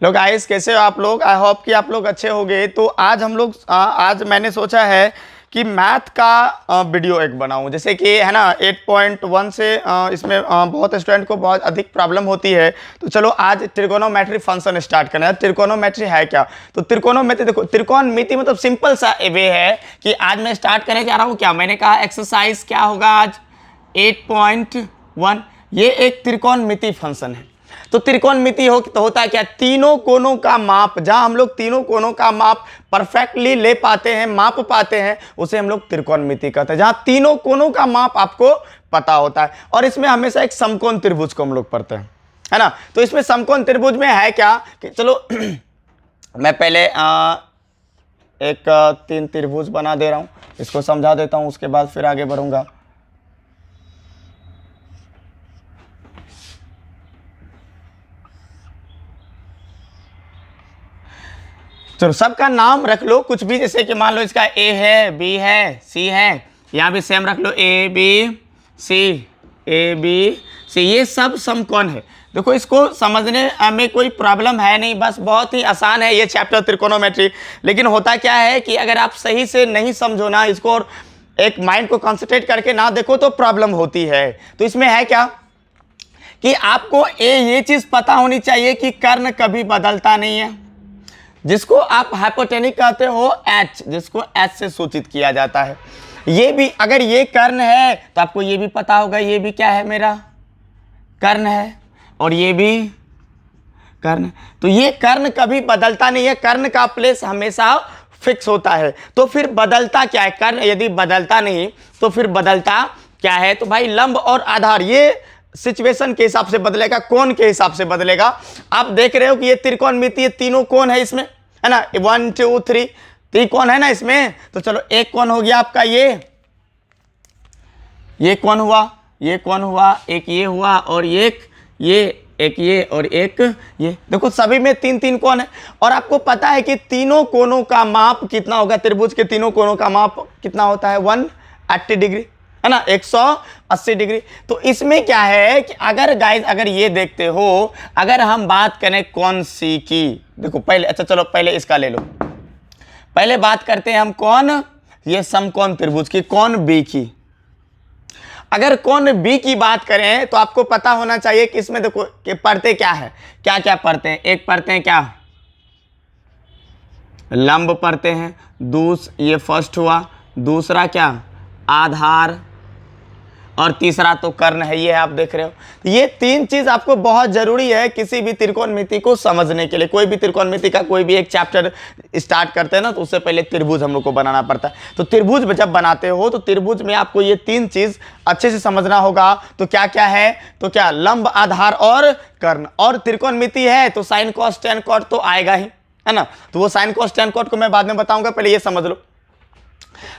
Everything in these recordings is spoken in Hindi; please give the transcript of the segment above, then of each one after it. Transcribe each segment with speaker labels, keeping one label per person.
Speaker 1: हेलो गाइस, कैसे हो आप लोग। आई होप कि आप लोग अच्छे होंगे। तो आज हम लोग आज मैंने सोचा है कि मैथ का वीडियो एक बनाऊं। जैसे कि है ना 8.1 से इसमें बहुत स्टूडेंट को बहुत अधिक प्रॉब्लम होती है। तो चलो आज त्रिकोणोमेट्री फंक्शन स्टार्ट करना है। त्रिकोणोमेट्री है क्या? तो त्रिकोणोमेट्री देखो, त्रिकोणमिति मतलब सिंपल सा वे है कि आज मैं स्टार्ट करने जा रहा हूँ। क्या मैंने कहा, एक्सरसाइज क्या होगा आज 8.1। ये एक त्रिकोणमिति फंक्शन है। तो त्रिकोणमिति हो तो होता है क्या, तीनों कोनों का माप। जहां हम लोग तीनों कोनों का माप परफेक्टली ले पाते हैं, माप पाते हैं, उसे हम लोग त्रिकोणमिति कहते हैं। जहां तीनों कोनों का माप आपको पता होता है। और इसमें हमेशा एक समकोण त्रिभुज को हम लोग पढ़ते हैं, है ना। तो इसमें समकोण त्रिभुज में है क्या कि चलो मैं पहले एक 3 त्रिभुज बना दे रहा हूं, इसको समझा देता हूं, उसके बाद फिर आगे बढ़ूंगा। चलो सबका नाम रख लो कुछ भी, जैसे कि मान लो इसका ए है, बी है, सी है। यहाँ भी सेम रख लो, A B C, A B C. ये सब समकोण है। देखो इसको समझने में कोई प्रॉब्लम है नहीं, बस बहुत ही आसान है ये चैप्टर त्रिकोणोमेट्री। लेकिन होता क्या है कि अगर आप सही से नहीं समझो ना इसको, और एक माइंड को कंसंट्रेट करके ना देखो, तो प्रॉब्लम होती है। तो इसमें है क्या कि आपको ये चीज़ पता होनी चाहिए कि कर्ण कभी बदलता नहीं है, जिसको आप हाइपोटेनिक कहते हो एच, जिसको एच से सूचित किया जाता है। ये भी अगर ये कर्ण है तो आपको ये भी पता होगा, ये भी क्या है, मेरा कर्ण है, और ये भी कर्ण। तो ये कर्ण कभी बदलता नहीं है, कर्ण का प्लेस हमेशा फिक्स होता है। तो फिर बदलता क्या है कर्ण? यदि बदलता नहीं तो फिर बदलता क्या है? तो भाई लंब और आधार, ये सिचुएशन के हिसाब से बदलेगा, कोण के हिसाब से बदलेगा। आप देख रहे हो कि ये त्रिकोणमिति, ये तीनों कोण है इसमें, है ना, 1 2 3 त्रिकोण है ना इसमें। तो चलो एक कोण हो गया आपका ये कोण हुआ, ये कोण हुआ, एक ये हुआ, और एक ये और एक ये। देखो सभी में 3 कोण है। और आपको पता है कि तीनों कोणों का माप कितना होगा? त्रिभुज के तीनों कोणों का माप कितना होता है? 180 डिग्री, है ना, 180 डिग्री। तो इसमें क्या है कि अगर गाइस अगर ये देखते हो, अगर हम बात करें कौन सी की, देखो पहले, अच्छा चलो पहले इसका ले लो। पहले बात करते हैं हम कौन, ये समकोण त्रिभुज की, कौन बी की। अगर कौन बी की बात करें तो आपको पता होना चाहिए कि इसमें देखो कि पढ़ते क्या है, क्या क्या पढ़ते हैं। एक पढ़ते हैं क्या, लंब पढ़ते हैं। ये फर्स्ट हुआ। दूसरा क्या, आधार। और तीसरा तो कर्ण है, ये आप देख रहे हो। ये 3 चीज आपको बहुत जरूरी है किसी भी त्रिकोणमिति को समझने के लिए। कोई भी त्रिकोणमिति का कोई भी एक चैप्टर स्टार्ट करते हैं ना, तो उससे पहले त्रिभुज हम लोग को बनाना पड़ता है। तो त्रिभुज जब बनाते हो तो त्रिभुज में आपको ये 3 चीज अच्छे से समझना होगा। तो क्या क्या है? तो क्या, लंब, आधार और कर्ण। और त्रिकोणमिति है तो साइन कॉस टेन कॉट तो आएगा ही, है ना। तो वो साइन कॉस टेन कॉट को मैं बाद में बताऊंगा, पहले ये समझ लो।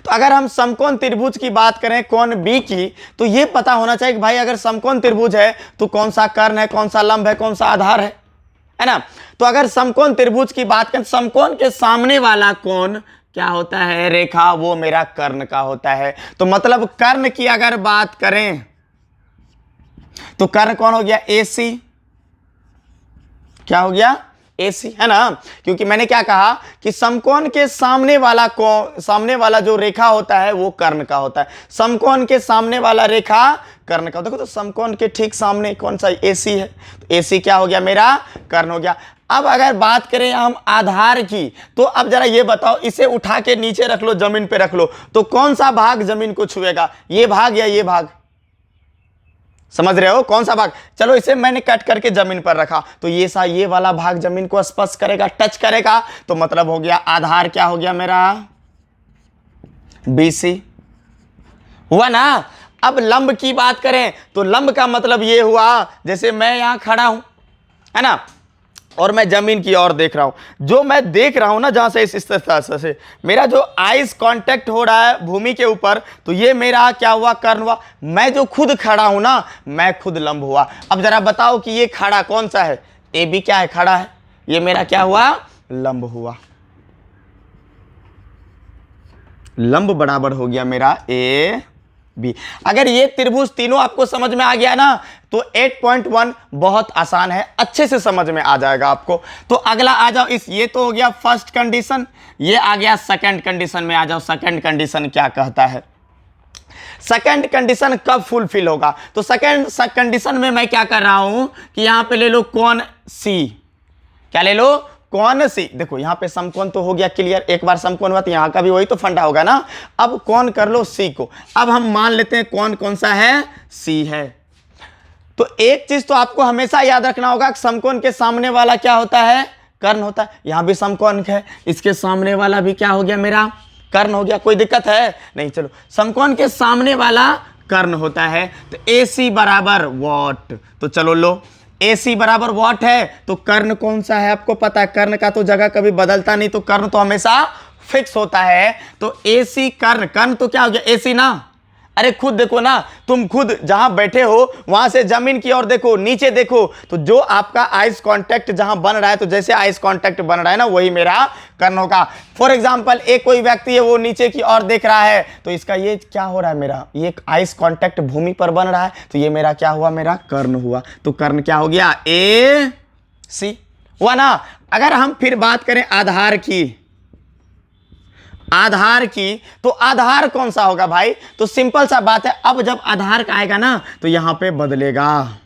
Speaker 1: तो अगर हम समकोण त्रिभुज की बात करें कौन बी की, तो ये पता होना चाहिए कि भाई अगर समकोण त्रिभुज है तो कौन सा कर्ण है, कौन सा लंब है, कौन सा आधार है ना। तो अगर समकोण त्रिभुज की बात करें, समकोण के सामने वाला कोण क्या होता है, रेखा, वो मेरा कर्ण का होता है। तो मतलब कर्ण की अगर बात करें तो कर्ण कौन हो गया, ए सी। क्या हो गया, AC, है ना। क्योंकि मैंने क्या कहा कि समकोण के सामने वाला जो रेखा होता है वो कर्ण का होता है। समकोण के सामने वाला रेखा कर्ण का। देखो तो समकोण के ठीक सामने कौन सा, AC है। तो AC क्या हो गया, मेरा कर्ण हो गया। अब अगर बात करें हम आधार की, तो अब जरा ये बताओ, इसे उठा के नीचे रख लो, जमीन पे रख लो, तो कौन सा भाग जमीन को छुएगा, ये भाग या ये भाग? समझ रहे हो कौन सा भाग? चलो इसे मैंने कट करके जमीन पर रखा, तो ये वाला भाग जमीन को स्पर्श करेगा, टच करेगा। तो मतलब हो गया आधार क्या हो गया मेरा, BC हुआ ना। अब लंब की बात करें तो लंब का मतलब ये हुआ, जैसे मैं यहां खड़ा हूं, है ना, और मैं जमीन की ओर देख रहा हूं। जो मैं देख रहा हूं ना, जहां से इस तरह से मेरा जो आइज कांटेक्ट हो रहा है भूमि के ऊपर, तो ये मेरा क्या हुआ, कर्ण हुआ। मैं जो खुद खड़ा हूं ना, मैं खुद लंब हुआ। अब जरा बताओ कि ये खड़ा कौन सा है, AB क्या है, खड़ा है, ये मेरा क्या हुआ, लंब हुआ। लंब बराबर हो गया मेरा बी। अगर ये त्रिभुज तीनों आपको समझ में आ गया ना तो 8.1 बहुत आसान है, अच्छे से समझ में आ जाएगा आपको। तो अगला आ जाओ, इस ये तो हो गया फर्स्ट कंडीशन, ये आ गया सेकंड कंडीशन में आ जाओ। सेकंड कंडीशन क्या कहता है, सेकंड कंडीशन कब फुलफिल होगा? तो सेकंड कंडीशन में मैं क्या कर रहा हूं कि यहां पे ले लो कौन सी, क्या ले लो कौन सी। देखो यहां पे समकोण तो हो गया क्लियर, एक बार समकोण हुआ तो यहां का भी वही तो फंडा होगा ना। अब कौन कर लो सी को, अब हम मान लेते हैं कौन कौन सा है, सी है। तो एक चीज तो आपको हमेशा याद रखना होगा, समकोण के सामने वाला क्या होता है, कर्ण होता है। यहां भी समकोण है, इसके सामने वाला भी क्या हो गया मेरा, कर्ण हो गया। कोई दिक्कत है नहीं, चलो समकोण के सामने वाला कर्ण होता है। तो AC बराबर वॉट, तो चलो लो AC बराबर वॉट है, तो कर्ण कौन सा है आपको पता है, कर्ण का तो जगह कभी बदलता नहीं, तो कर्ण तो हमेशा फिक्स होता है। तो AC कर्ण, कर्ण तो क्या हो गया AC ना। अरे खुद देखो ना, तुम खुद जहां बैठे हो वहां से जमीन की ओर देखो, नीचे देखो, तो जो आपका आइस कांटेक्ट जहां बन रहा है, तो जैसे आइस कांटेक्ट बन रहा है ना वही मेरा कर्ण होगा। फॉर एग्जांपल एक कोई व्यक्ति है वो नीचे की ओर देख रहा है, तो इसका ये क्या हो रहा है, मेरा ये आइस कांटेक्ट भूमि पर बन रहा है, तो ये मेरा क्या हुआ, मेरा कर्ण हुआ। तो कर्ण क्या हो गया, AC हुआ ना। अगर हम फिर बात करें आधार की, आधार की, तो आधार कौन सा होगा भाई, तो सिंपल सा बात है, अब जब आधार का आएगा ना तो यहां पे बदलेगा।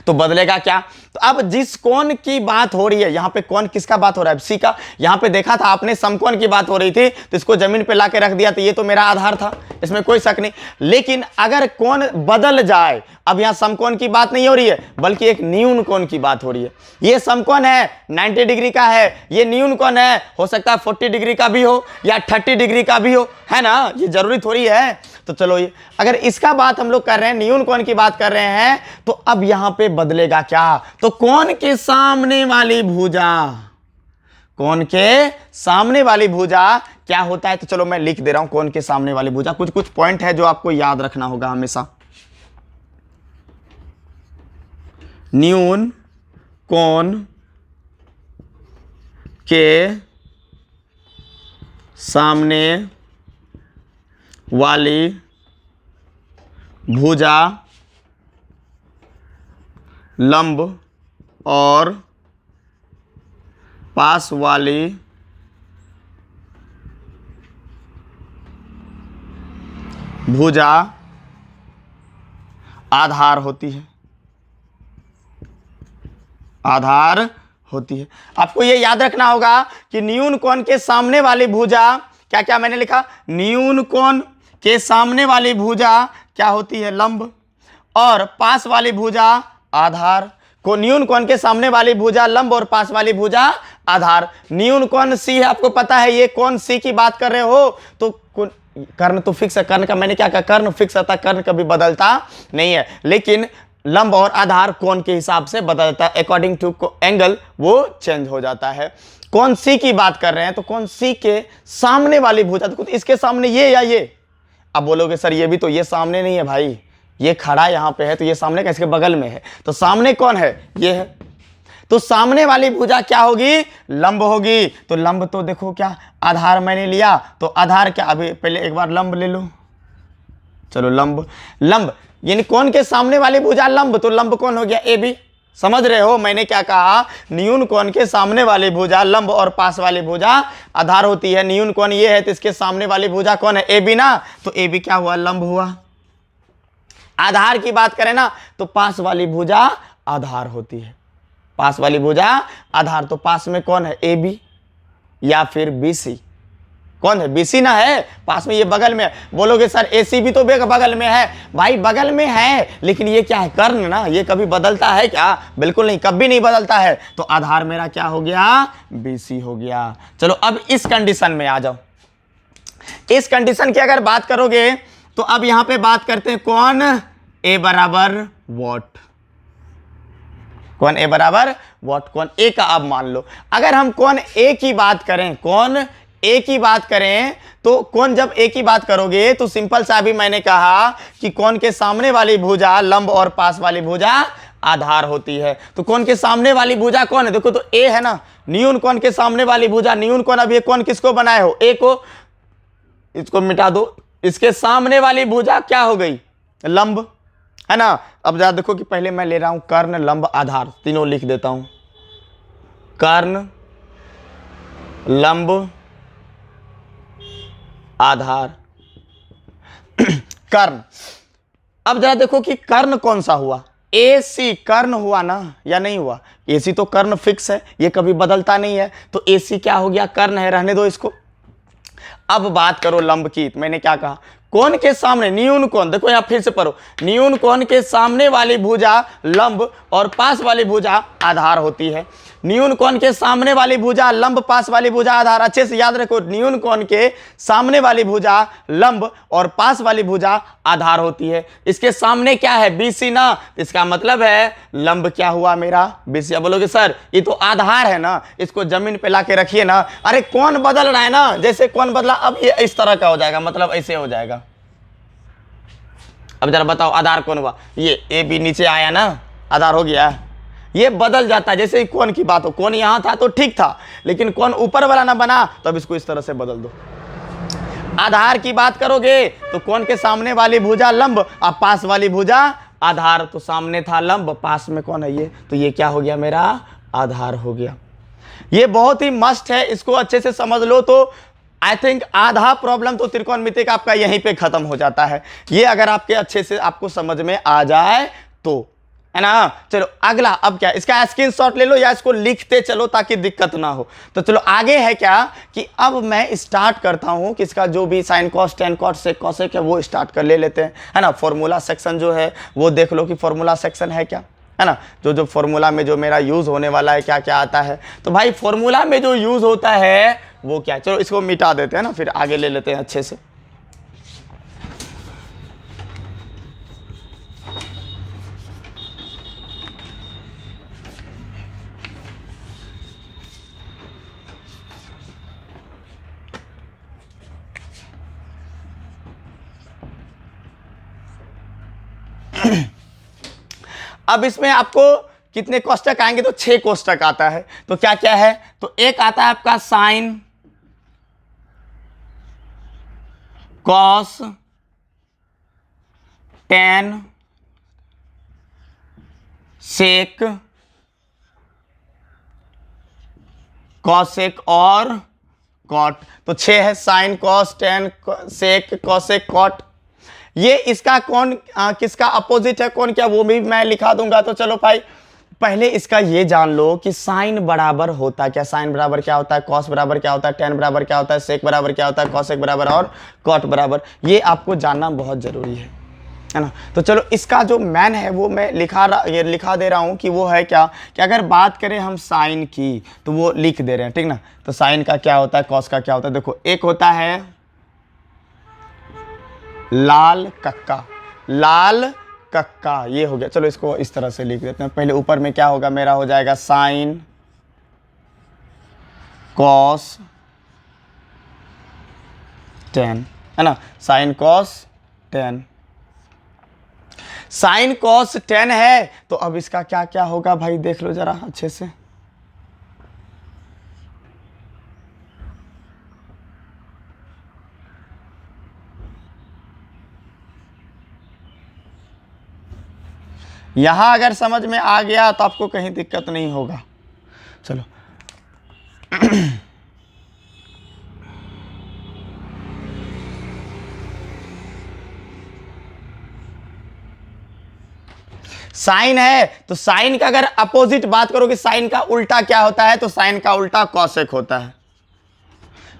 Speaker 1: तो बदलेगा क्या, तो अब जिस कोण की बात हो रही है, यहां पे कौन किसका बात हो रहा है, सी का। यहां पे देखा था आपने समकोण की बात हो रही थी, तो इसको जमीन पे लाके रख दिया, तो ये तो मेरा आधार था, इसमें कोई शक नहीं। लेकिन अगर कोण बदल जाए, अब यहां समकोण की बात नहीं हो रही है बल्कि एक न्यून कोण की बात हो रही है। ये समकोण है 90 डिग्री का है, ये न्यून कोण है, हो सकता है 40 डिग्री का भी हो या 30 डिग्री का भी हो, है ना, ये जरूरी थोड़ी है। तो चलो ये अगर इसका बात हम लोग कर रहे हैं, न्यून कोण की बात कर रहे हैं, तो अब यहां पे बदलेगा क्या, तो कोण के सामने वाली भुजा, कोण के सामने वाली भुजा क्या होता है, तो चलो मैं लिख दे रहा हूं कोण के सामने वाली भुजा। कुछ कुछ पॉइंट है जो आपको याद रखना होगा हमेशा। न्यून कोण के सामने वाली भुजा लंब और पास वाली भुजा आधार होती है, आधार होती है। आपको यह याद रखना होगा कि न्यून कोण के सामने वाली भुजा, क्या क्या मैंने लिखा, न्यून कोण के सामने वाली भुजा क्या होती है, लंब, और पास वाली भुजा आधार। को न्यून कोण के सामने वाली भुजा लंब और पास वाली भुजा आधार। न्यून कोण सी है, आपको पता है ये कोण सी की बात कर रहे हो, तो कर्ण तो फिक्स है, कर्ण का मैंने क्या कहा, कर्ण फिक्स था, कर्ण कभी बदलता नहीं है, लेकिन लंब और आधार कोण के हिसाब से बदलता है, अकॉर्डिंग टू एंगल वो चेंज हो जाता है। कौन सी की बात कर रहे हैं, तो कौन सी के सामने वाली भुजा, तो इसके सामने ये या ये। अब बोलोगे सर ये भी तो, ये सामने नहीं है भाई, ये खड़ा यहां पे है, तो ये सामने का इसके बगल में है, तो सामने कौन है, ये है। तो सामने वाली भुजा क्या होगी, लंब होगी। तो लंब तो देखो क्या, आधार मैंने लिया, तो आधार क्या, अभी पहले एक बार लंब ले लो, चलो लंब, लंब यानी कोण के सामने वाली भुजा लंब, तो लंब कौन हो गया, AB। समझ रहे हो मैंने क्या कहा, न्यून कोण के सामने वाली भुजा लंब और पास वाली भुजा आधार होती है। न्यून कोण ये है, तो इसके सामने वाली भुजा कौन है, AB ना, तो AB क्या हुआ, लंब हुआ। आधार की बात करें ना, तो पास वाली भुजा आधार होती है, पास वाली भुजा आधार। तो पास में कौन है, AB या फिर BC, कौन है, BC ना है, पास में, ये बगल में। बोलोगे सर AC भी तो बगल में है, भाई बगल में है, लेकिन ये क्या है, कर्ण ना, ये कभी बदलता है क्या, बिल्कुल नहीं, कभी नहीं बदलता है। तो आधार मेरा क्या हो गया, BC हो गया। चलो अब इस कंडीशन में आ जाओ। इस कंडीशन की अगर बात करोगे तो अब यहां पे बात करते हैं कौन, A बराबर वॉट, कौन A बराबर वॉट, कौन A का अब मान लो। अगर हम कौन A की बात करें, कौन A की बात करें, तो कौन जब A की बात करोगे तो सिंपल सा भी मैंने कहा कि कौन के सामने वाली भुजा लंब और पास वाली भुजा आधार होती है। तो कौन के सामने वाली भुजा कौन है, देखो तो A है ना, न्यून कौन के सामने वाली भुजा, न्यून कौन, अब ये कौन किसको बनाए हो, A को, इसको मिटा दो, इसके सामने वाली भुजा क्या हो गई, लंब, है ना। अब जरा देखो कि पहले मैं ले रहा हूं कर्ण, लंब, आधार, तीनों लिख देता हूं, कर्ण, लंब, आधार। कर्ण, अब जरा देखो कि कर्ण कौन सा हुआ, AC कर्ण हुआ ना या नहीं हुआ। AC तो कर्ण फिक्स है, ये कभी बदलता नहीं है, तो AC क्या हो गया, कर्ण है, रहने दो इसको। अब बात करो लंब की, तो मैंने क्या कहा, कोण के सामने न्यून कोण, देखो यहां फिर से पढ़ो, न्यून कोण के सामने वाली भुजा लंब और पास वाली भुजा आधार होती है। न्यून कोण के सामने वाली भुजा लंब, पास वाली भुजा आधार। अच्छे से याद रखो, न्यून कोण के सामने वाली भुजा लंब और पास वाली भुजा आधार होती है। इसके सामने क्या है, BC ना, इसका मतलब है लंब क्या हुआ मेरा, BC। अब बोलोगे सर ये तो आधार है ना, इसको जमीन पे लाके रखिए ना। अरे कौन बदल रहा है ना, जैसे कौन बदला, अब ये इस तरह का हो जाएगा, मतलब ऐसे हो जाएगा। अब जरा बताओ आधार कौन हुआ, ये AB नीचे आया ना, आधार हो गया। ये बदल जाता है, जैसे कौन की बात हो, कौन यहां था तो ठीक था, लेकिन कौन ऊपर वाला ना बना, तो अब इसको इस तरह से बदल दो। आधार की बात करोगे तो कौन के सामने वाली भुजा लंब और पास वाली भुजा आधार। तो सामने था लंब, पास में कौन है ये, तो ये क्या हो गया मेरा, आधार हो गया। ये बहुत ही मस्त है, इसको अच्छे से समझ लो तो आई थिंक आधा प्रॉब्लम तो त्रिकोणमिति का आपका यहीं पे खत्म हो जाता है। ये अगर आपके अच्छे से आपको समझ में आ जाए तो, है ना। चलो अगला, अब क्या, इसका स्क्रीनशॉट ले लो या इसको लिखते चलो ताकि दिक्कत ना हो। तो चलो आगे है क्या कि अब मैं स्टार्ट करता हूं कि इसका जो भी sine cos tan cot sec cosec है वो स्टार्ट कर ले लेते हैं, है ना। फॉर्मूला सेक्शन जो है वो देख लो कि फॉर्मूला सेक्शन है क्या, है ना। जो फॉर्मूला में जो मेरा यूज होने वाला है क्या क्या आता है, तो भाई फॉर्मूला में जो यूज होता है वो क्या, चलो इसको मिटा देते हैं ना, फिर आगे ले लेते हैं अच्छे से। अब इसमें आपको कितने कोष्टक आएंगे, तो 6 कोष्टक आता है। तो क्या क्या है, तो एक आता है आपका sine cos tan sec cosec और कॉट। तो 6 है, sine cos tan sec cosec cot. ये इसका कौन किसका अपोजिट है, कौन क्या, वो भी मैं लिखा दूंगा। तो चलो भाई पहले इसका ये जान लो कि साइन बराबर होता है क्या, साइन बराबर क्या होता है, कॉस बराबर क्या होता है, टेन बराबर क्या होता है, सेक बराबर क्या होता है, कॉसेक बराबर और कॉट बराबर। ये आपको जानना बहुत जरूरी है ना। तो चलो इसका जो मैन है वो मैं लिखा दे रहा हूं कि वो है क्या, कि अगर बात करें हम साइन की तो वो लिख दे रहे हैं, ठीक ना। तो साइन का क्या होता है, कॉस का क्या होता है, देखो एक होता है लाल कक्का, लाल कक्का, ये हो गया। चलो इसको इस तरह से लिख देते हैं, पहले ऊपर में क्या होगा मेरा, हो जाएगा साइन कॉस टेन, है ना, sign cos ten. Sine cos 10 है, तो अब इसका क्या क्या होगा भाई, देख लो जरा अच्छे से। यहां अगर समझ में आ गया तो आपको कहीं दिक्कत नहीं होगा। चलो साइन है तो साइन का अगर अपोजिट बात करोगे, साइन का उल्टा क्या होता है, तो साइन का उल्टा कॉसेक होता है,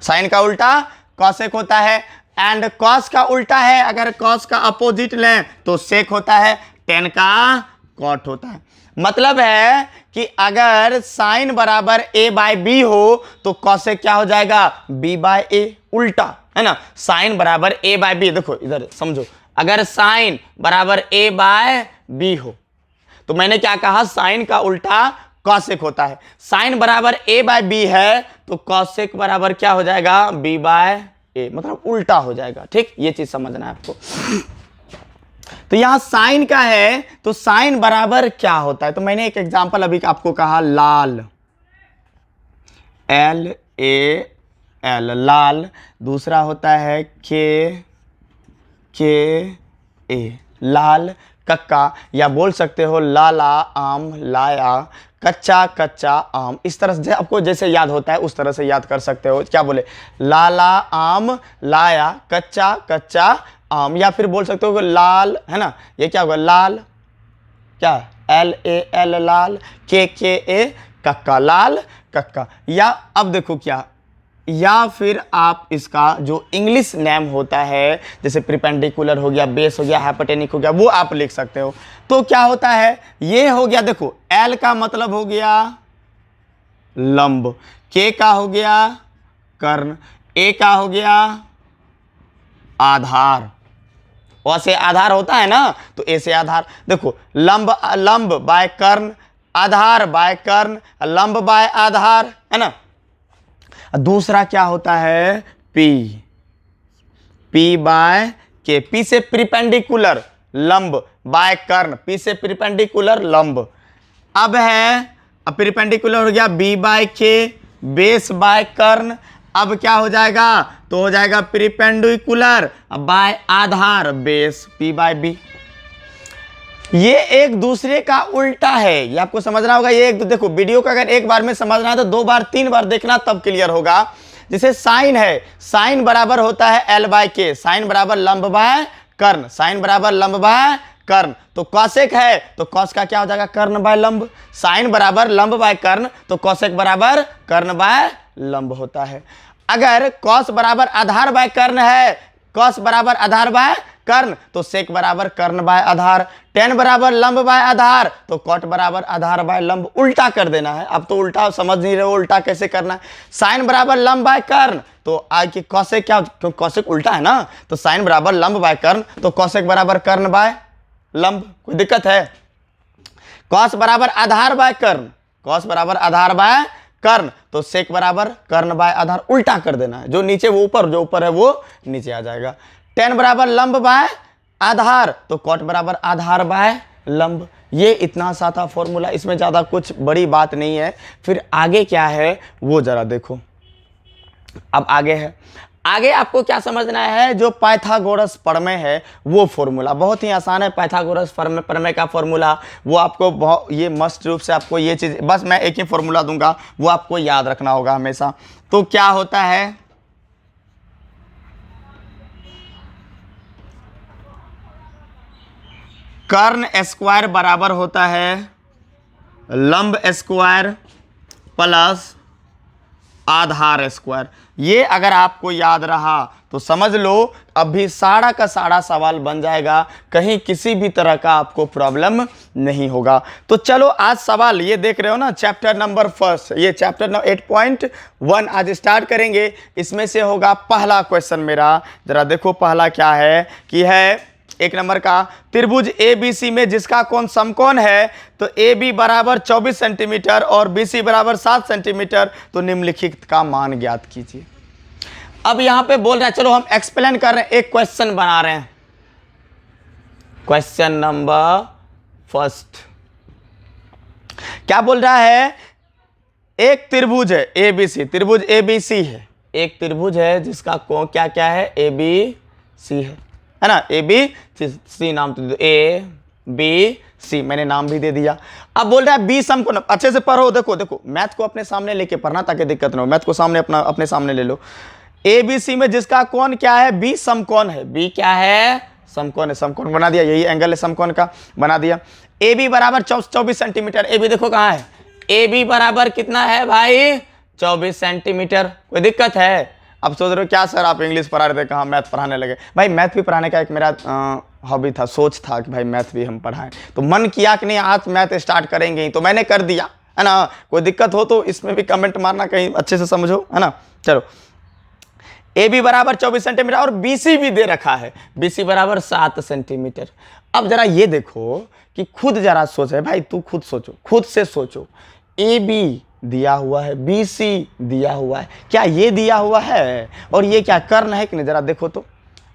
Speaker 1: साइन का उल्टा कॉसेक होता है। एंड कॉस का उल्टा है, अगर कॉस का अपोजिट लें तो सेक होता है, टेन का कॉट होता है। मतलब है कि अगर साइन बराबर a बाय बी हो तो कॉसेक क्या हो जाएगा, b बाय ए, उल्टा, है ना। साइन बराबर a बाय बी, देखो इधर समझो, अगर साइन बराबर a बाय बी हो तो मैंने क्या कहा, साइन का उल्टा कॉसेक होता है। साइन बराबर a बाय बी है तो कॉसेक बराबर क्या हो जाएगा, b बाय ए, मतलब उल्टा हो जाएगा। ठीक, ये चीज समझना है आपको। तो यहां साइन का है तो साइन बराबर क्या होता है, तो मैंने एक एग्जांपल अभी आपको कहा, लाल, LAL, लाल। दूसरा होता है KLAL, के ए, लाल कक्का, या बोल सकते हो लाला आम लाया, कच्चा कच्चा आम। इस तरह से आपको जैसे याद होता है उस तरह से याद कर सकते हो। क्या बोले, लाला आम लाया कच्चा कच्चा आम, या फिर बोल सकते हो लाल, है ना, ये क्या होगा, लाल क्या, LAL लाल, के ए कक्का, लाल कक्का। या अब देखो क्या, या फिर आप इसका जो इंग्लिश नेम होता है जैसे प्रिपेंडिकुलर हो गया, बेस हो गया, हाइपोटेनिक हो गया, वो आप लिख सकते हो। तो क्या होता है, ये हो गया, देखो L का मतलब हो गया लंब, K का हो गया कर्ण, A का हो गया आधार। वैसे आधार होता है ना, तो A से आधार। देखो लंब, लंब बाय कर्ण, आधार बाय कर्ण, लंब बाय आधार, है ना। दूसरा क्या होता है, P, P बाय के, P से प्रिपेंडिकुलर लंब बाय कर्ण, P से प्रिपेंडिकुलर लंब। अब है, अब प्रिपेंडिकुलर हो गया B बाय के, बेस बाय कर्ण। अब क्या हो जाएगा, तो हो जाएगा प्रिपेंडिकुलर बाय आधार, बेस P बाय B। ये एक दूसरे का उल्टा है, ये आपको समझना होगा। ये एक, देखो वीडियो को अगर एक बार में समझना है तो 2 बार 3 बार देखना, तब क्लियर होगा। जैसे साइन है, साइन बराबर होता है L बाय के, साइन बराबर लंब बाय कर्ण, साइन बराबर लंब बाय कर्ण। तो कॉसेक है तो कॉस का क्या हो जाएगा, कर्ण बाय लंब। साइन बराबर लंब बाय कर्ण, तो कॉसेक बराबर कर्ण बाय लंब होता है। अगर कॉस बराबर आधार बाय कर्ण है, कॉस बराबर आधार बाय कर्ण, तो सेक बराबर कर्ण बाय आधार। टेन बराबर लंब बाय आधार, तो कॉट बराबर आधार बाय लंब। उल्टा कर देना है। अब तो उल्टा समझ नहीं रहे हो, उल्टा कैसे करना है। साइन बराबर लंब बाय कर्ण, तो आगे कॉसेक क्या, क्योंकि कॉसेक उल्टा है ना, तो साइन बराबर लंब बाय कर्ण, तो कॉसेक बराबर कर्ण बाय लंब। कोई दिक्कत है। कॉस बराबर आधार बाय कर्ण, कॉस बराबर आधार बाय कर्ण, तो सेक बराबर कर्ण बाय आधार। उल्टा कर देना है, जो नीचे वो ऊपर, जो ऊपर है वो नीचे आ जाएगा। टेन बराबर लंब बाय आधार, तो कॉट बराबर आधार बाय लंब। ये इतना सा था फॉर्मूला, इसमें ज़्यादा कुछ बड़ी बात नहीं है। फिर आगे क्या है वो जरा देखो। अब आगे है, आगे आपको क्या समझना है, जो पाइथागोरस प्रमेय है वो फॉर्मूला बहुत ही आसान है। पाइथागोरस प्रमेय का फॉर्मूला वो आपको बहुत, ये मस्ट रूप से आपको ये चीज़, बस मैं एक ही फॉर्मूला दूंगा, वो आपको याद रखना होगा हमेशा। तो क्या होता है, कर्ण स्क्वायर बराबर होता है लंब स्क्वायर प्लस आधार स्क्वायर। ये अगर आपको याद रहा तो समझ लो अभी सारा का सारा सवाल बन जाएगा, कहीं किसी भी तरह का आपको प्रॉब्लम नहीं होगा। तो चलो आज सवाल ये देख रहे हो ना, चैप्टर नंबर फर्स्ट, ये चैप्टर नंबर 8.1 आज स्टार्ट करेंगे। इसमें से होगा पहला क्वेश्चन मेरा, जरा देखो पहला क्या है कि है 1 नंबर का, त्रिभुज ABC में जिसका कोण समकोण है, तो AB बराबर 24 सेंटीमीटर और BC बराबर 7 सेंटीमीटर, तो निम्नलिखित का मान ज्ञात कीजिए। अब यहां पे बोल रहे हैं, चलो हम एक्सप्लेन कर रहे हैं, एक क्वेश्चन बना रहे हैं। क्वेश्चन नंबर फर्स्ट क्या बोल रहा है, एक त्रिभुज है ABC, त्रिभुज ABC है, एक त्रिभुज है जिसका कोण क्या क्या है, ABC है ना, ABC नाम तो ABC, मैंने नाम भी दे दिया। अब बोल रहा है बी समकोण, अच्छे से पढ़ो, देखो देखो मैथ को अपने सामने लेके पढ़ना ताकि दिक्कत ना हो, मैथ को सामने अपने सामने ले लो। ABC में जिसका कोण क्या है, B समकोण है, B क्या है, समकोण है, समकोण बना दिया, यही एंगल है समकोण का, बना दिया। AB बराबर 24 सेंटीमीटर, AB देखो कहाँ है, AB बराबर कितना है भाई, 24 सेंटीमीटर। कोई दिक्कत है? अब सोच रहे हो क्या सर आप इंग्लिश पढ़ा रहे थे, कहाँ मैथ पढ़ाने लगे। भाई मैथ भी पढ़ाने का एक मेरा हॉबी था, सोच था कि भाई मैथ भी हम पढ़ाएं, तो मन किया कि नहीं आज मैथ स्टार्ट करेंगे ही, तो मैंने कर दिया, है ना। कोई दिक्कत हो तो इसमें भी कमेंट मारना, कहीं अच्छे से समझो, है ना। चलो AB बराबर 24 सेंटीमीटर और BC भी दे रखा है, BC बराबर 7 सेंटीमीटर। अब जरा ये देखो कि खुद जरा सोचे भाई, तू खुद सोचो, खुद से सोचो, AB दिया हुआ है, BC दिया हुआ है, क्या ये दिया हुआ है और ये क्या कर्ण है कि नहीं, जरा देखो तो।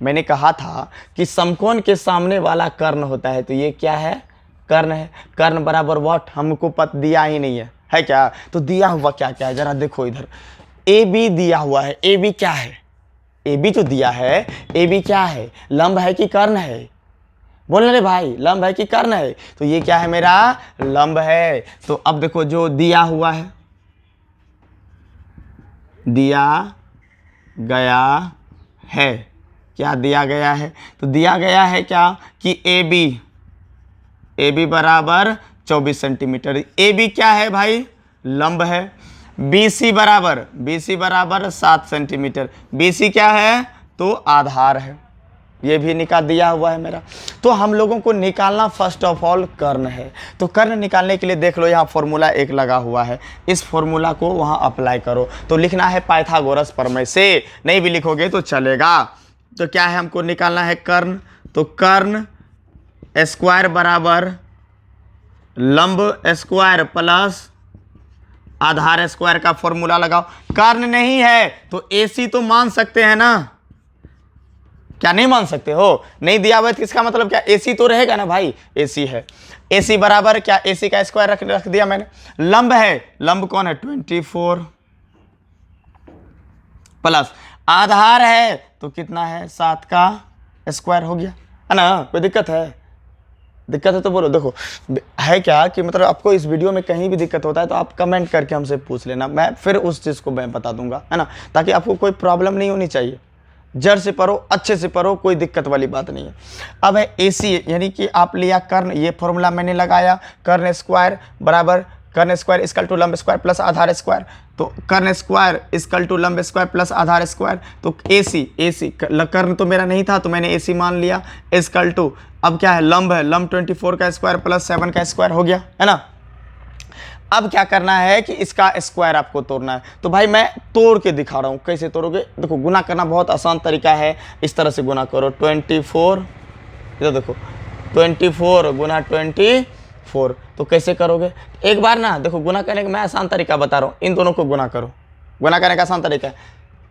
Speaker 1: मैंने कहा था कि समकोण के सामने वाला कर्ण होता है, तो ये क्या है, कर्ण है। कर्ण बराबर व्हाट, हमको पता दिया ही नहीं है क्या, तो दिया हुआ क्या क्या है जरा देखो इधर। AB दिया हुआ है, AB क्या है, ए बी जो दिया है, ए बी क्या है, लंब है कि कर्ण है, बोलना रे भाई, लंब है कि कर्ण है, तो ये क्या है मेरा लंब है। तो अब देखो जो दिया हुआ है, दिया गया है, क्या दिया गया है, तो दिया गया है क्या कि ए बी बराबर 24 सेंटीमीटर। ए बी क्या है भाई, लंब है। बी सी बराबर 7 सेंटीमीटर। बी सी क्या है, तो आधार है। ये भी निकाल दिया हुआ है मेरा। तो हम लोगों को निकालना फर्स्ट ऑफ ऑल कर्ण है। तो कर्ण निकालने के लिए देख लो यहाँ फॉर्मूला एक लगा हुआ है, इस फॉर्मूला को वहाँ अप्लाई करो। तो लिखना है पाइथागोरस प्रमेय से, नहीं भी लिखोगे तो चलेगा। तो क्या है, हमको निकालना है कर्ण। तो कर्ण स्क्वायर बराबर लंब स्क्वायर प्लस आधार स्क्वायर का फॉर्मूला लगाओ। कर्ण नहीं है तो AC तो मान सकते हैं ना, क्या नहीं मान सकते हो, नहीं दिया हुआ है तो इसका मतलब क्या AC तो रहेगा ना भाई, AC है। AC बराबर क्या, AC का स्क्वायर रख दिया मैंने। लंब है, लंब कौन है 24 प्लस आधार है तो कितना है 7 का स्क्वायर हो गया, है ना। कोई दिक्कत है, दिक्कत है तो बोलो। देखो है क्या कि मतलब आपको इस वीडियो में कहीं भी दिक्कत होता है तो आप कमेंट करके हमसे पूछ लेना, मैं फिर उस चीज़ को मैं बता दूंगा, है ना, ताकि आपको कोई प्रॉब्लम नहीं होनी चाहिए। जड़ से पढ़ो, अच्छे से पढ़ो, कोई दिक्कत वाली बात नहीं है। अब है AC, यानी कि आप लिया कर्ण, ये फॉर्मूला मैंने लगाया, कर्ण स्क्वायर बराबर कर्ण स्क्वायर इक्वल टू लंब स्क्वायर प्लस आधार स्क्वायर। तो कर्ण स्क्वायर इक्वल टू लंब स्क्वायर प्लस आधार स्क्वायर। तो AC कर्ण तो मेरा नहीं था तो मैंने AC मान लिया, इक्वल टू अब क्या है, लंब है, लंब 24 का स्क्वायर प्लस 7 का स्क्वायर हो गया, है ना। अब क्या करना है कि इसका स्क्वायर आपको तोड़ना है। तो भाई मैं तोड़ के दिखा रहा हूँ, कैसे तोड़ोगे। देखो गुना करना बहुत आसान तरीका है, इस तरह से गुना करो। 24 इधर देखो, 24 गुना 24, तो कैसे करोगे एक बार ना, देखो गुना करने का मैं आसान तरीका बता रहा हूँ, इन दोनों को गुना करो। गुना करने का आसान तरीका है,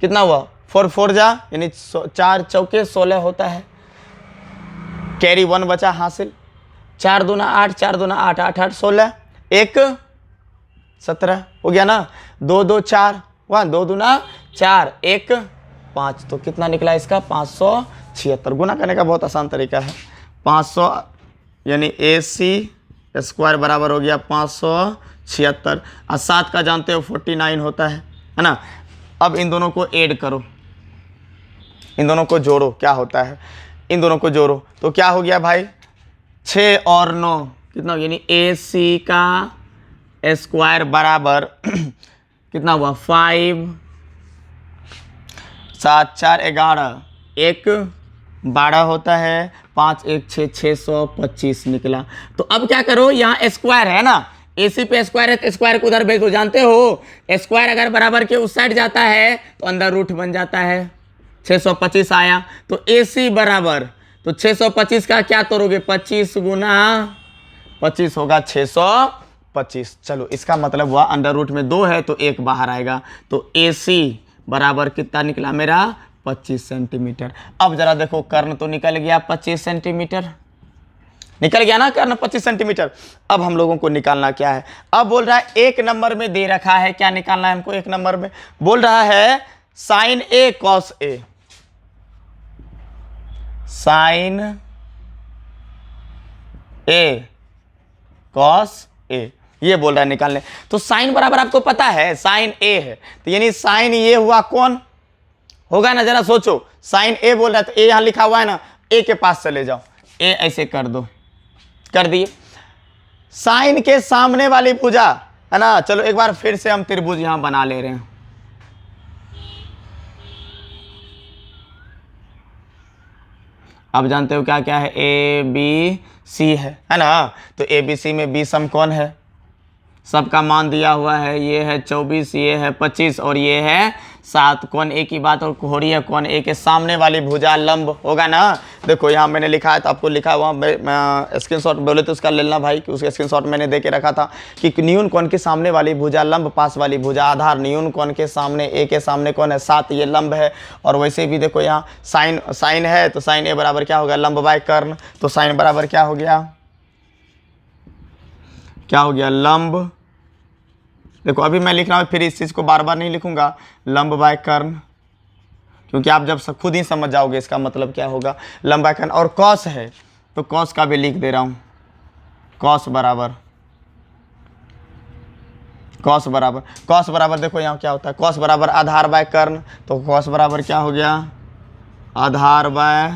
Speaker 1: कितना हुआ 4 4 जा, यानी 4 चौके 16 होता है, कैरी 1 बचा हासिल, 4 दूना 8, 4 दूना 8, 8 8 16, 1 17 हो गया ना। 2 2 4 1, 2 दूना 4, 1 5, तो कितना निकला इसका 576। गुना करने का बहुत आसान तरीका है। 500 यानी AC स्क्वायर बराबर हो गया 576, और 7 का जानते हो 49 होता है ना। अब इन दोनों को ऐड करो, इन दोनों को जोड़ो, क्या होता है, इन दोनों को जोड़ो तो क्या हो गया भाई 6 और 9 कितना, यानी AC का स्क्वायर बराबर कितना हुआ 5 7 4 11, 1 12 होता है, 5 1 6 625 निकला। तो अब क्या करो, यहाँ स्क्वायर है ना, AC पे स्क्वायर है तो स्क्वायर को उधर भेज दो। जानते हो स्क्वायर अगर बराबर के उस साइड जाता है तो अंदर रूट बन जाता है। 625 आया तो AC बराबर, तो 625 का क्या तोड़ोगे 25 गुना 25 होगा 625। चलो इसका मतलब हुआ अंडर रूट में 2 है तो 1 बाहर आएगा, तो AC बराबर कितना निकला मेरा 25 सेंटीमीटर। अब जरा देखो कर्ण तो निकल गया 25 सेंटीमीटर, निकल गया ना कर्ण 25 सेंटीमीटर। अब हम लोगों को निकालना क्या है, अब बोल रहा है 1 नंबर में दे रखा है, क्या निकालना है हमको 1 नंबर में, बोल रहा है sine A cos A, sine A cos A, ये बोल रहा है निकालने। तो साइन बराबर आपको पता है साइन A है, तो यानी साइन ये हुआ कौन होगा ना, जरा सोचो। साइन A बोल रहा है तो A यहां लिखा हुआ है ना, A के पास चले जाओ, A ऐसे कर दो, कर दिए। साइन के सामने वाली भुजा है ना, चलो एक बार फिर से हम त्रिभुज यहां बना ले रहे हैं। अब जानते हो क्या क्या है, ABC है ना। तो ABC में B सम कौन है, सबका मान दिया हुआ है, ये है 24, ये है 25 और ये है 7। कौन A की बात और हो रही है, कौन A के सामने वाली भुजा लंब होगा ना। देखो यहाँ मैंने लिखा है तो आपको लिखा हुआ, मैं स्क्रीनशॉट बोले तो उसका ले लेना भाई, कि उसका स्क्रीनशॉट मैंने दे के रखा था कि न्यून कौन के सामने वाली भुजा लंब, पास वाली भुजा आधार। न्यून कौन के सामने A के सामने कौन है 7, ये लंब है। और वैसे भी देखो यहाँ साइन है तो साइन A बराबर क्या होगा लंब बाय कर्ण, तो साइन बराबर क्या हो गया, क्या हो गया लंब। देखो अभी मैं लिख रहा हूँ फिर इस चीज़ को बार बार नहीं लिखूंगा, लंब बाय कर्ण क्योंकि आप जब खुद ही समझ जाओगे इसका मतलब क्या होगा। लंबाई का और कॉस है तो कॉस का भी लिख दे रहा हूँ। कॉस बराबर देखो यहाँ क्या होता है, कॉस बराबर आधार बाय कर्ण, तो कॉस बराबर क्या हो गया, आधार बाय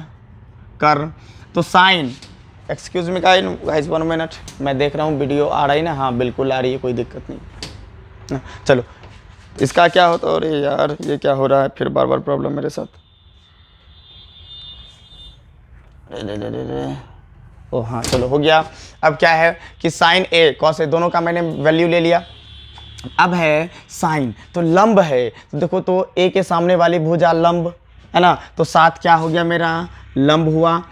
Speaker 1: कर्ण। तो sine, excuse me guys 1 minute, मैं देख रहा हूँ वीडियो आ रही ना, हाँ बिल्कुल आ रही है, कोई दिक्कत नहीं। चलो इसका क्या होता है, अरे यार ये क्या हो रहा है फिर बार बार प्रॉब्लम मेरे साथ। ओ हाँ चलो हो गया। अब क्या है कि साइन ए कॉस ए दोनों का मैंने वैल्यू ले लिया। अब है साइन, तो लंब है, तो देखो तो ए के सामने वाली भुजा लंब है ना, तो 7 क्या हो गया मेरा लंब हुआ।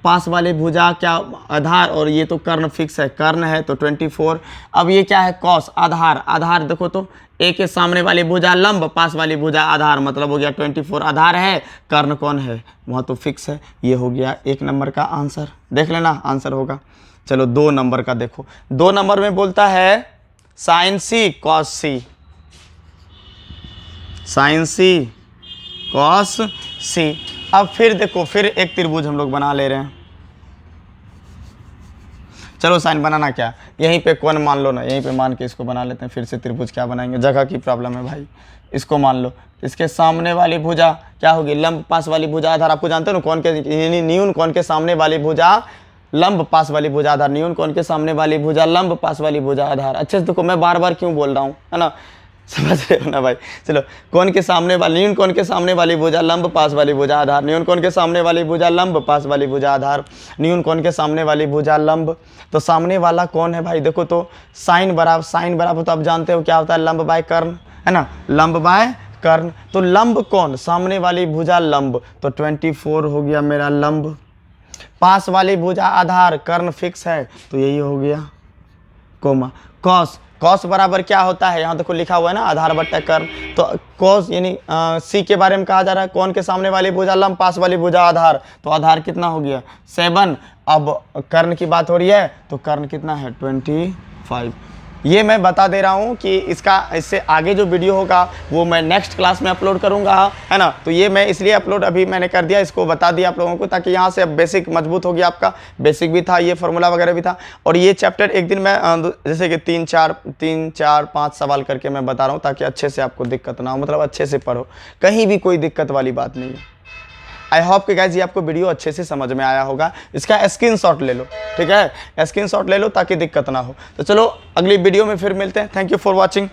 Speaker 1: पास वाली भुजा क्या आधार, और ये तो कर्ण फिक्स है, कर्ण है तो 24। अब ये क्या है कॉस आधार देखो तो ए के सामने वाली भुजा लंब, पास वाली भुजा आधार, मतलब हो गया 24 आधार है, कर्ण कौन है वहाँ तो फिक्स है। ये हो गया 1 नंबर का आंसर, देख लेना आंसर होगा। चलो 2 नंबर का देखो, 2 नंबर में बोलता है साइन सी कॉस सी, साइन सी कॉस सी। अब फिर देखो फिर एक त्रिभुज हम लोग बना ले रहे हैं। चलो साइन बनाना क्या, यहीं पे कौन मान लो ना, यहीं पे मान के इसको बना लेते हैं, फिर से त्रिभुज क्या बनाएंगे, जगह की प्रॉब्लम है भाई। इसको मान लो, इसके सामने वाली भुजा क्या होगी लंब, पास वाली भुजा आधार, आपको जानते हो ना कौन के न्यून कौन के सामने वाली भुजा लंब, पास वाली भुजा आधार, न्यून कौन के सामने वाली भुजा लंब, पास वाली भुजा आधार। अच्छे से देखो मैं बार बार क्यों बोल रहा हूँ, है ना, समझ रहे हो ना भाई। चलो कौन के सामने वाली, न्यून कौन के सामने वाली भुजा लंब, पास वाली भुजा आधार, न्यून कौन के सामने वाली भुजा लंब, पास वाली भुजा आधार, न्यून कौन के सामने वाली भुजा लंब। तो सामने वाला कौन है भाई, देखो तो साइन बराबर तो आप जानते हो क्या होता है लंब बाय कर्ण, है ना, लंब बाय कर्ण। तो लंब कौन, सामने वाली भुजा लंब, तो 24 हो गया मेरा लंब, पास वाली भुजा आधार, कर्ण फिक्स है तो यही हो गया, कोमा। कॉस बराबर क्या होता है, यहाँ देखो लिखा हुआ है ना आधार बट्टा कर्ण, तो कॉस यानी सी के बारे में कहा जा रहा है कौन के सामने वाली भुजा लंब, पास वाली भुजा आधार, तो आधार कितना हो गया 7। अब कर्ण की बात हो रही है तो कर्ण कितना है 25। ये मैं बता दे रहा हूँ कि इससे आगे जो वीडियो होगा वो मैं नेक्स्ट क्लास में अपलोड करूँगा, है ना। तो ये मैं इसलिए अपलोड अभी मैंने कर दिया, इसको बता दिया आप लोगों को, ताकि यहाँ से अब बेसिक मजबूत हो गया, आपका बेसिक भी था, ये फार्मूला वगैरह भी था। और ये चैप्टर एक दिन मैं जैसे कि 3-4-5 सवाल करके मैं बता रहा हूँ, ताकि अच्छे से आपको दिक्कत ना हो, मतलब अच्छे से पढ़ो, कहीं भी कोई दिक्कत वाली बात नहीं है। आई होप कि गाइज ये आपको वीडियो अच्छे से समझ में आया होगा। इसका स्क्रीनशॉट ले लो, ठीक है, स्क्रीनशॉट ले लो ताकि दिक्कत ना हो। तो चलो अगली वीडियो में फिर मिलते हैं। Thank you for watching.